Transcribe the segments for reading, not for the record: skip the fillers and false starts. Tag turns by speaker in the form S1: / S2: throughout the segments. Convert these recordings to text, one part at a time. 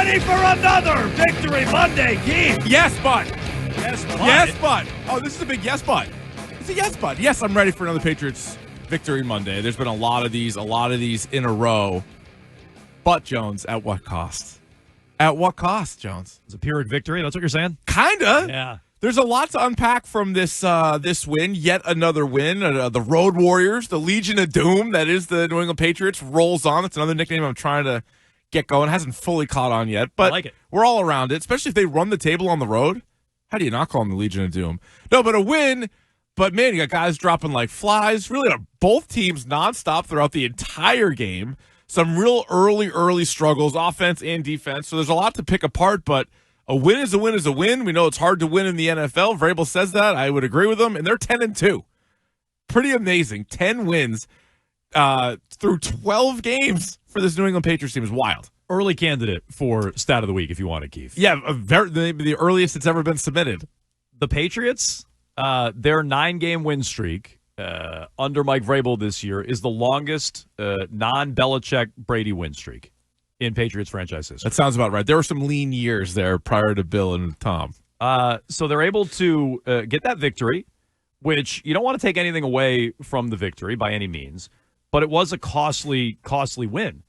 S1: ready for another Victory Monday, Keefe?
S2: Yes, bud.
S1: Yes, but.
S2: Yes, bud. Oh, this is a big yes, bud. It's a yes, bud. Yes, I'm ready for another Patriots Victory Monday. There's been a lot of these in a row. But, Jones, at what cost? At what cost, Jones?
S1: It's a Pyrrhic victory. That's what you're saying?
S2: Kinda.
S1: Yeah.
S2: There's a lot to unpack from this win. Yet another win. The Road Warriors, the Legion of Doom, that is the New England Patriots, rolls on. That's another nickname I'm trying to get going. Hasn't fully caught on yet, but
S1: I like it.
S2: We're all around it, especially if they run the table on the road. How do you not call them the Legion of Doom? No, but a win. But, man, you got guys dropping like flies. Really, both teams nonstop throughout the entire game. Some real early struggles, offense and defense. So there's a lot to pick apart, but a win is a win is a win. We know it's hard to win in the NFL. Vrabel says that. I would agree with him. And they're 10-2. Pretty amazing. 10 wins through 12 games for this New England Patriots team is wild.
S1: Early candidate for stat of the week if you want it, Keefe.
S2: Yeah, the earliest it's ever been submitted.
S1: The Patriots, their 9-game win streak under Mike Vrabel this year is the longest non-Belichick Brady win streak in Patriots franchise history.
S2: That sounds about right. There were some lean years there prior to Bill and Tom.
S1: So they're able to get that victory, which you don't want to take anything away from the victory by any means, but it was a costly win.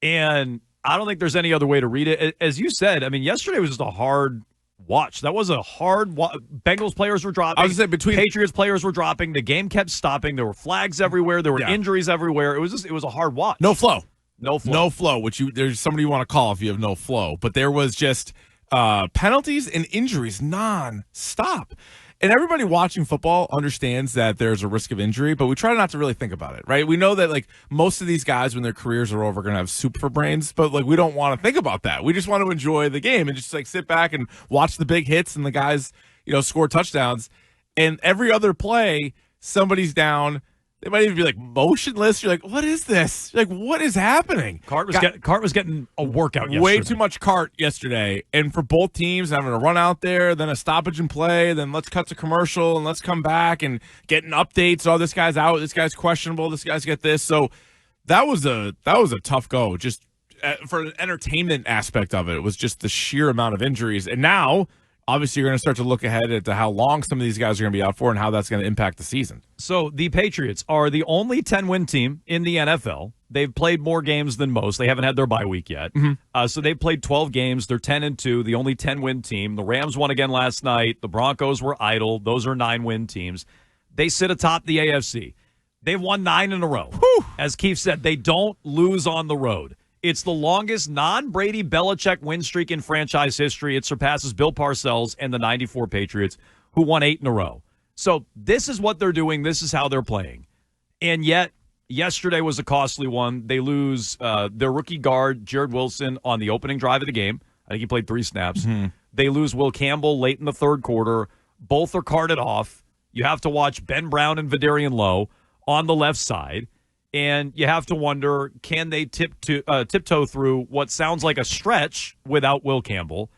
S1: And I don't think there's any other way to read it. As you said, I mean, yesterday was just a hard watch. That was a hard Bengals players were dropping.
S2: I was going to say
S1: Patriots players were dropping. The game kept stopping. There were flags everywhere. There were injuries everywhere. It was a hard watch.
S2: No flow.
S1: No flow.
S2: Which there's somebody you want to call if you have no flow. But there was just penalties and injuries non-stop. And everybody watching football understands that there's a risk of injury, but we try not to really think about it, right? We know that like most of these guys, when their careers are over, are going to have soup for brains, but like we don't want to think about that. We just want to enjoy the game and just like sit back and watch the big hits and the guys, score touchdowns. And every other play, somebody's down. They might even be like motionless. You're like, what is this? You're like, what is happening?
S1: Cart was getting a workout yesterday.
S2: Way too much cart yesterday. And for both teams, having to run out there, then a stoppage and play, then let's cut to commercial and let's come back and getting updates. Oh, this guy's out. This guy's questionable. This guy's got this. So that was a tough go. Just for an entertainment aspect of it, it was just the sheer amount of injuries. And now, obviously, you're going to start to look ahead at how long some of these guys are going to be out for and how that's going to impact the season.
S1: So the Patriots are the only 10-win team in the NFL. They've played more games than most. They haven't had their bye week yet. Mm-hmm. So they've played 12 games. They're 10-2, the only 10-win team. The Rams won again last night. The Broncos were idle. Those are 9-win teams. They sit atop the AFC. They've won 9 in a row.
S2: Whew.
S1: As Keefe said, they don't lose on the road. It's the longest non-Brady Belichick win streak in franchise history. It surpasses Bill Parcells and the 94 Patriots, who won 8 in a row. So this is what they're doing. This is how they're playing. And yet, yesterday was a costly one. They lose their rookie guard, Jared Wilson, on the opening drive of the game. I think he played 3 snaps. Mm-hmm. They lose Will Campbell late in the third quarter. Both are carted off. You have to watch Ben Brown and Vidarian on the left side. And you have to wonder, can they tiptoe through what sounds like a stretch without Will Campbell?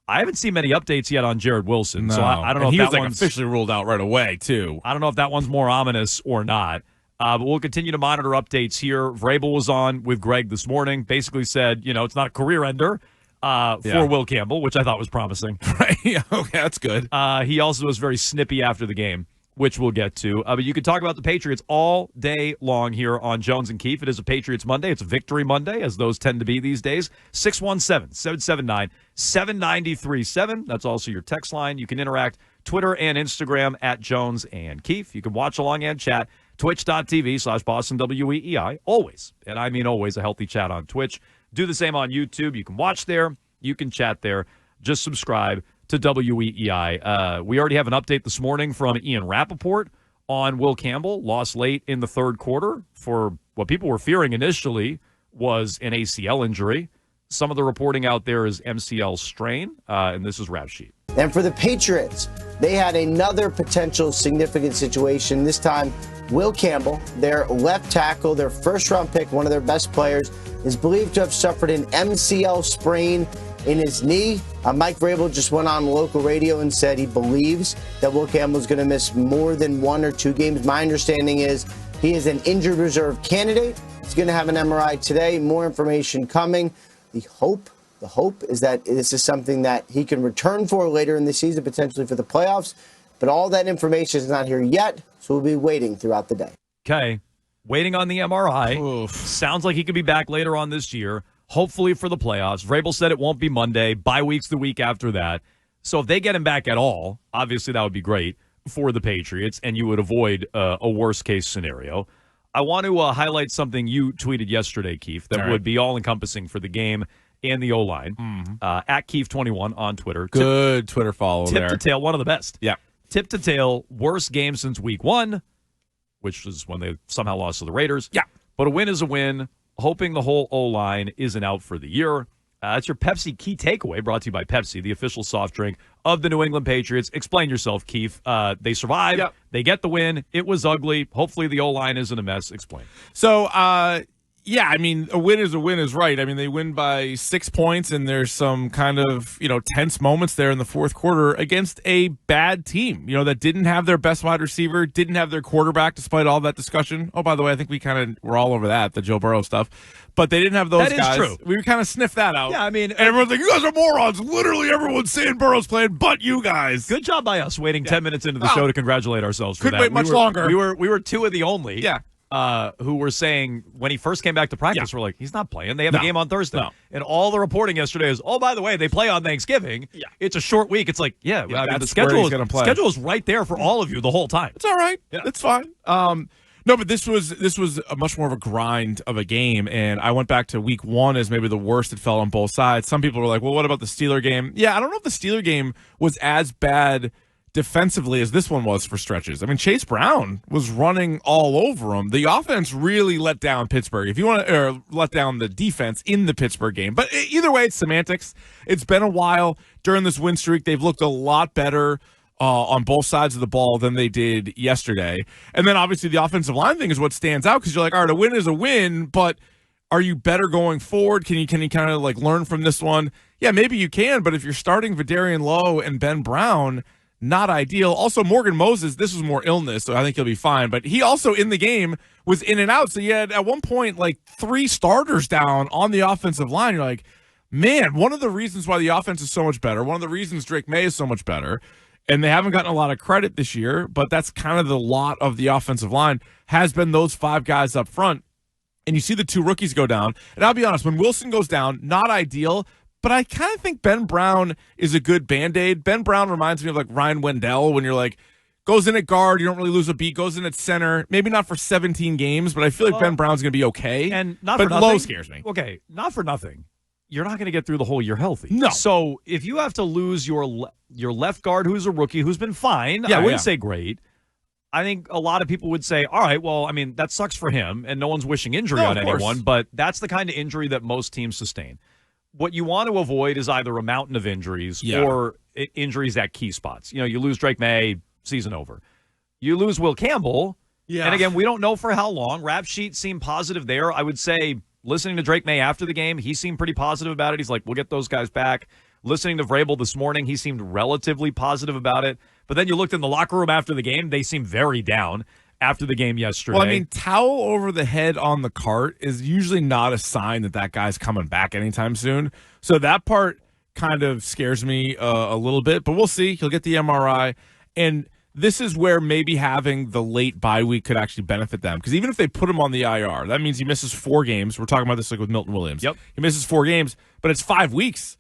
S1: I haven't seen many updates yet on Jared Wilson, so I don't know if that one's
S2: officially ruled out right away, too.
S1: I don't know if that one's more ominous or not. But we'll continue to monitor updates here. Vrabel was on with Greg this morning, basically said, it's not a career ender for Will Campbell, which I thought was promising.
S2: Right? Yeah, okay, that's good.
S1: He also was very snippy after the game, which we'll get to. But you could talk about the Patriots all day long here on Jones and Keefe. It is a Patriots Monday. It's a Victory Monday, as those tend to be these days. 617-779-7937. That's also your text line. You can interact Twitter and Instagram at Jones and Keefe. You can watch along and chat. Twitch.tv/Boston WEEI. Always, and I mean always, a healthy chat on Twitch. Do the same on YouTube. You can watch there. You can chat there. Just subscribe to WEEI. We already have an update this morning from Ian Rappaport on Will Campbell. Lost late in the third quarter for what people were fearing initially was an ACL injury. Some of the reporting out there is MCL strain, and this is Rap Sheet.
S3: And for the Patriots, they had another potential significant situation. This time, Will Campbell, their left tackle, their first-round pick, one of their best players, is believed to have suffered an MCL sprain in his knee. Mike Vrabel just went on local radio and said he believes that Will Campbell is going to miss more than 1 or 2 games. My understanding is he is an injured reserve candidate. He's going to have an MRI today. More information coming. The hope The hope is that this is something that he can return for later in the season, potentially for the playoffs. But all that information is not here yet, so we'll be waiting throughout the day.
S1: Okay. Waiting on the MRI.
S2: Oof.
S1: Sounds like he could be back later on this year, hopefully for the playoffs. Vrabel said it won't be Monday. Bye week's the week after that. So if they get him back at all, obviously that would be great for the Patriots, and you would avoid a worst-case scenario. I want to highlight something you tweeted yesterday, Keefe, that would be all-encompassing for the game and the O-line. At Keefe21 on Twitter.
S2: Good Twitter follow there.
S1: Tip to tail, one of the best.
S2: Yeah.
S1: Tip to tail, worst game since week 1, which was when they somehow lost to the Raiders.
S2: Yeah.
S1: But a win is a win. Hoping the whole O-line isn't out for the year. That's your Pepsi key takeaway, brought to you by Pepsi, the official soft drink of the New England Patriots. Explain yourself, Keefe. They survived. Yep. They get the win. It was ugly. Hopefully the O-line isn't a mess. Explain.
S2: So, yeah, I mean, a win is right. I mean, they win by 6 points, and there's some kind of, tense moments there in the fourth quarter against a bad team, that didn't have their best wide receiver, didn't have their quarterback, despite all that discussion. Oh, by the way, I think we kind of were all over that, the Joe Burrow stuff. But they didn't have those guys.
S1: That is true.
S2: We kind of sniffed that out.
S1: Yeah, I mean,
S2: and everyone's like, you guys are morons. Literally everyone's saying Burrow's playing, but you guys.
S1: Good job by us waiting 10 minutes into the show to congratulate ourselves for that.
S2: Couldn't wait much longer.
S1: We were two of the only. Yeah. Who were saying when he first came back to practice, we're like, he's not playing. They have a game on Thursday. No. And all the reporting yesterday is, oh, by the way, they play on Thanksgiving. Yeah. It's a short week. It's like, I mean, the schedule is right there for all of you the whole time.
S2: It's all right. Yeah. It's fine. No, but this was a much more of a grind of a game, and I went back to week 1 as maybe the worst it felt on both sides. Some people were like, well, what about the Steeler game? Yeah, I don't know if the Steeler game was as bad defensively as this one was for stretches. I mean, Chase Brown was running all over him. The offense really let down Pittsburgh. If you want to, let down the defense in the Pittsburgh game. But either way, it's semantics. It's been a while. During this win streak, they've looked a lot better on both sides of the ball than they did yesterday. And then obviously the offensive line thing is what stands out, because you're like, all right, a win is a win, but are you better going forward? Can you kind of like learn from this one? Yeah, maybe you can, but if you're starting Vidarian Lowe and Ben Brown, not ideal. Also, Morgan Moses, this was more illness, so I think he'll be fine. But he also in the game was in and out. So you had at one point like 3 starters down on the offensive line. You're like, man, one of the reasons why the offense is so much better, one of the reasons Drake May is so much better, and they haven't gotten a lot of credit this year, but that's kind of the lot of the offensive line, has been those 5 guys up front. And you see the 2 rookies go down. And I'll be honest, when Wilson goes down, not ideal, but I kind of think Ben Brown is a good Band-Aid. Ben Brown reminds me of like Ryan Wendell, when you're like, goes in at guard, you don't really lose a beat, goes in at center, maybe not for 17 games, but I feel like Ben Brown's going to be okay.
S1: And not
S2: but
S1: for nothing.
S2: Lowe scares me.
S1: Okay, not for nothing. You're not going to get through the whole year healthy.
S2: No.
S1: So if you have to lose your left guard, who's a rookie, who's been fine, I wouldn't say great. I think a lot of people would say, all right, well, I mean, that sucks for him, and no one's wishing injury on anyone, but that's the kind of injury that most teams sustain. What you want to avoid is either a mountain of injuries or injuries at key spots. You lose Drake May, season over. You lose Will Campbell, and again, we don't know for how long. Rap sheet seemed positive there. I would say, listening to Drake May after the game, he seemed pretty positive about it. He's like, we'll get those guys back. Listening to Vrabel this morning, he seemed relatively positive about it. But then you looked in the locker room after the game, they seemed very down after the game yesterday.
S2: Well, I mean, towel over the head on the cart is usually not a sign that guy's coming back anytime soon. So that part kind of scares me a little bit. But we'll see. He'll get the MRI. And this is where maybe having the late bye week could actually benefit them. Because even if they put him on the IR, that means he misses 4 games. We're talking about this like with Milton Williams.
S1: Yep.
S2: He misses 4 games, but it's 5 weeks.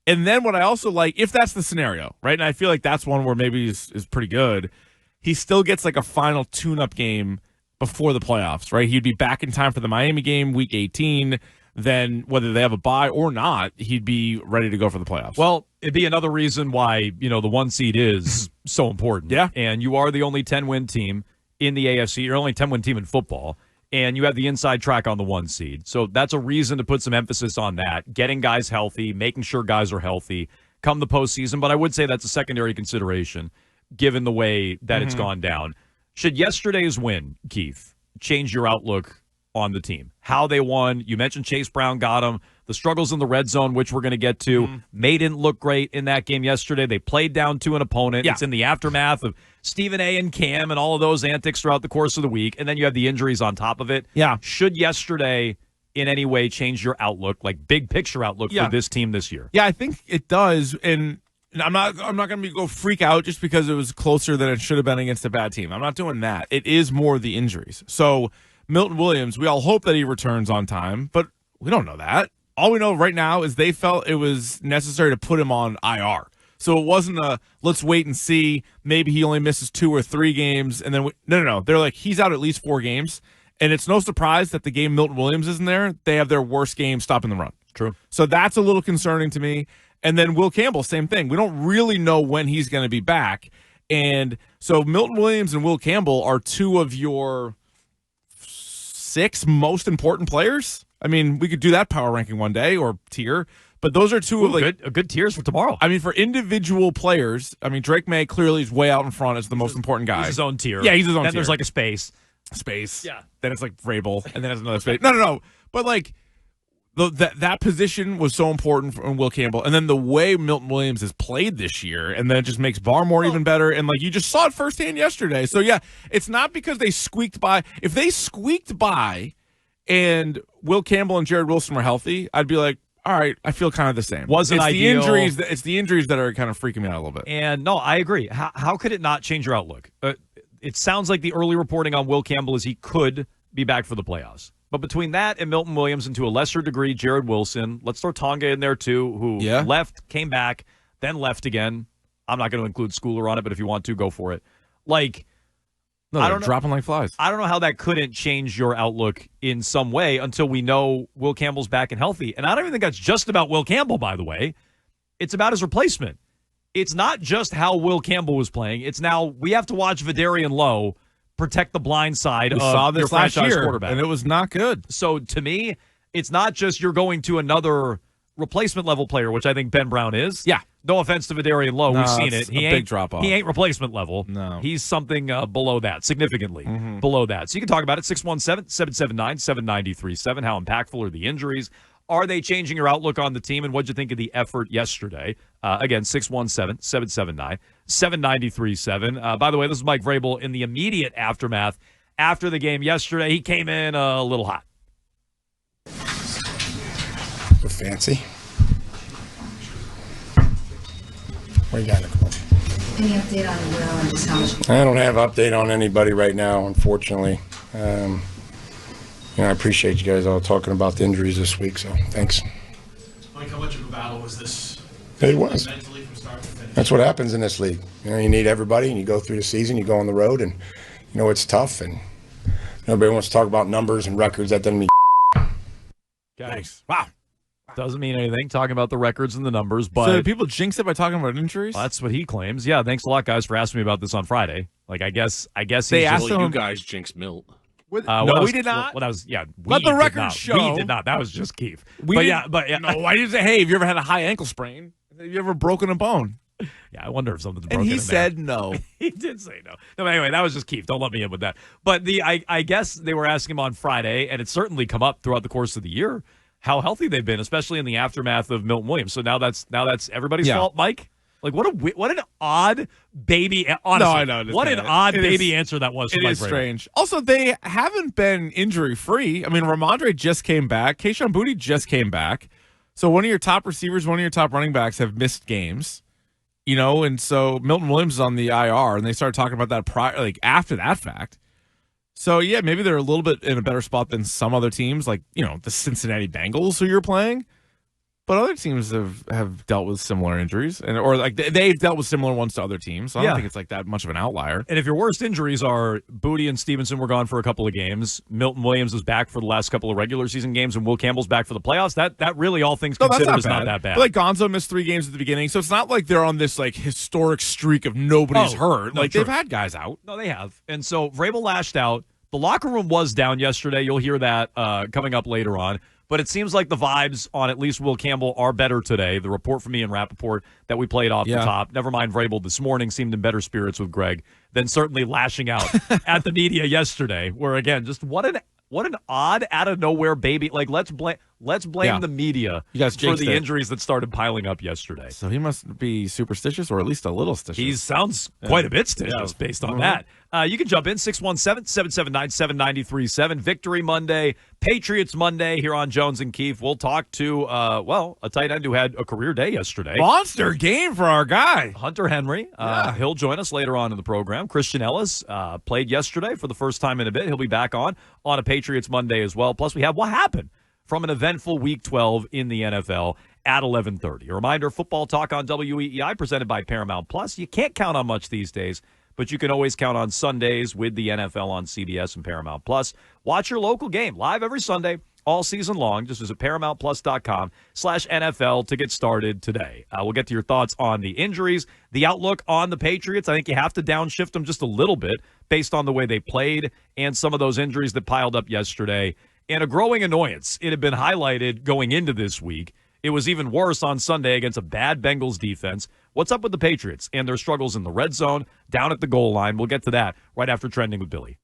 S2: And then what I also like, if that's the scenario, right, and I feel like that's one where maybe is pretty good, he still gets like a final tune-up game before the playoffs, right? He'd be back in time for the Miami game, week 18. Then whether they have a bye or not, he'd be ready to go for the playoffs.
S1: Well, it'd be another reason why, the 1 seed is so important.
S2: Yeah.
S1: And you are the only 10-win team in the AFC. You're only 10-win team in football. And you have the inside track on the 1 seed. So that's a reason to put some emphasis on that, getting guys healthy, making sure guys are healthy come the postseason. But I would say that's a secondary consideration given the way that it's gone down. Should yesterday's win, Keefe, change your outlook on the team? How they won. You mentioned Chase Brown got him. The struggles in the red zone, which we're going to get to. May didn't look great in that game yesterday. They played down to an opponent. Yeah. It's in the aftermath of Stephen A. and Cam and all of those antics throughout the course of the week. And then you have the injuries on top of it.
S2: Yeah.
S1: Should yesterday in any way change your outlook, like big picture outlook for this team this year?
S2: Yeah, I think it does. And I'm not going to go freak out just because it was closer than it should have been against a bad team. I'm not doing that. It is more the injuries. So Milton Williams, we all hope that he returns on time, but we don't know that. All we know right now is they felt it was necessary to put him on IR. So it wasn't a let's wait and see. Maybe he only misses 2 or 3 games, and then no. They're like he's out at least 4 games, and it's no surprise that the game Milton Williams isn't there. They have their worst game stopping the run.
S1: True.
S2: So that's a little concerning to me. And then Will Campbell, same thing. We don't really know when he's going to be back, and so Milton Williams and Will Campbell are 2 of your 6 most important players. I mean, we could do that power ranking one day or tier. But those are 2 of
S1: good tiers for tomorrow.
S2: I mean, for individual players, I mean, Drake May clearly is way out in front as the most important guy.
S1: He's his own tier.
S2: Yeah, he's his own tier.
S1: Then there's like a space.
S2: Yeah. Then it's like Vrabel, and then there's another space. No. But like that position was so important for Will Campbell, and then the way Milton Williams has played this year, and then it just makes Barmore even better. And like you just saw it firsthand yesterday. So yeah, it's not because they squeaked by. If they squeaked by, and Will Campbell and Jared Wilson were healthy, I'd be like, all right, I feel kind of the same.
S1: Wasn't ideal.
S2: It's the injuries that are kind of freaking me out a little bit.
S1: And no, I agree. How could it not change your outlook? It sounds like the early reporting on Will Campbell is he could be back for the playoffs. But between that and Milton Williams, and to a lesser degree, Jared Wilson, let's throw Tonga in there too, who left, came back, then left again. I'm not going to include Schooler on it, but if you want to, go for it. Like,
S2: no, they're dropping like flies.
S1: I don't know how that couldn't change your outlook in some way until we know Will Campbell's back and healthy. And I don't even think that's just about Will Campbell, by the way. It's about his replacement. It's not just how Will Campbell was playing. It's now we have to watch Vidarian Lowe protect the blind side of your franchise quarterback.
S2: And it was not good.
S1: So to me, it's not just you're going to another replacement level player, which I think Ben Brown is.
S2: Yeah.
S1: No offense to Vidarian Lowe. We've seen it.
S2: He ain't big drop off.
S1: He ain't replacement level.
S2: No.
S1: He's something below that, significantly below that. So you can talk about it. 617-779-7937. How impactful are the injuries? Are they changing your outlook on the team? And what'd you think of the effort yesterday? Again, 617-779-7937. By the way, this is Mike Vrabel in the immediate aftermath. After the game yesterday, he came in a little hot.
S4: We're fancy. What you got, Nicole?
S5: Any update on Will and just how much?
S4: I don't have an update on anybody right now, unfortunately. I appreciate you guys all talking about the injuries this week, so thanks.
S6: Mike, how much of a battle was this?
S4: It was.
S6: Mentally from start to finish?
S4: That's what happens in this league. You need everybody, and you go through the season, you go on the road, and it's tough, and nobody wants to talk about numbers and records. That doesn't mean
S1: Thanks. Wow. Doesn't mean anything, talking about the records and the numbers. But
S2: so did people jinx it by talking about injuries?
S1: Well, that's what he claims. Yeah, thanks a lot, guys, for asking me about this on Friday. Like, I guess
S2: they
S1: he's
S2: asked
S1: just,
S6: you guys jinxed Milt.
S2: We did not.
S1: Well, that was
S2: Let the record show.
S1: We did not. That was just Keefe.
S2: But yeah. No, why did you say, hey, have you ever had a high ankle sprain? Have you ever broken a bone?
S1: Yeah, I wonder if something's broken.
S2: And he
S1: in
S2: said
S1: there.
S2: no.
S1: He did say no. No, but anyway, that was just Keefe. Don't let me in with that. But I guess they were asking him on Friday, and it's certainly come up throughout the course of the year how healthy they've been, especially in the aftermath of Milton Williams. So now that's everybody's fault, Mike. Like what an odd baby. Honestly,
S2: no, I know.
S1: What an odd baby answer that was.
S2: It is strange. Also, they haven't been injury free. I mean, Ramondre just came back. Kayshon Boutte just came back. So one of your top receivers, one of your top running backs have missed games. And so Milton Williams is on the IR, and they started talking about that after that fact. So, yeah, maybe they're a little bit in a better spot than some other teams, like, the Cincinnati Bengals who you're playing. But other teams have dealt with similar injuries, they've dealt with similar ones to other teams. So I don't think it's like that much of an outlier.
S1: And if your worst injuries are Boutte and Stevenson were gone for a couple of games, Milton Williams is back for the last couple of regular season games, and Will Campbell's back for the playoffs, that really, all things considered, is not that bad.
S2: But Gonzo missed 3 games at the beginning, so it's not like they're on this historic streak of nobody's hurt. They've had guys out.
S1: No, they have. And so Vrabel lashed out. The locker room was down yesterday. You'll hear that coming up later on. But it seems like the vibes on at least Will Campbell are better today. The report from me and Rappaport that we played off the top, never mind Vrabel this morning, seemed in better spirits with Greg than certainly lashing out at the media yesterday, where, again, just what an odd, out-of-nowhere baby. Like, let's let's blame the media
S2: You guys
S1: for
S2: jinxed
S1: the
S2: it.
S1: injuries that started piling up yesterday.
S2: So he must be superstitious, or at least a little stitious.
S1: He sounds quite a bit stitious based on that. You can jump in 617-779-7937. Victory Monday, Patriots Monday here on Jones and Keefe. We'll talk to a tight end who had a career day yesterday.
S2: Monster game for our guy.
S1: Hunter Henry. He'll join us later on in the program. Christian Ellis played yesterday for the first time in a bit. He'll be back on a Patriots Monday as well. Plus, we have what happened from an eventful Week 12 in the NFL at 11:30. A reminder, Football Talk on WEEI presented by Paramount Plus. You can't count on much these days, but you can always count on Sundays with the NFL on CBS and Paramount Plus. Watch your local game live every Sunday, all season long. Just visit ParamountPlus.com/NFL to get started today. We'll get to your thoughts on the injuries, the outlook on the Patriots. I think you have to downshift them just a little bit based on the way they played and some of those injuries that piled up yesterday. And a growing annoyance. It had been highlighted going into this week. It was even worse on Sunday against a bad Bengals defense. What's up with the Patriots and their struggles in the red zone, down at the goal line? We'll get to that right after Trending with Billy.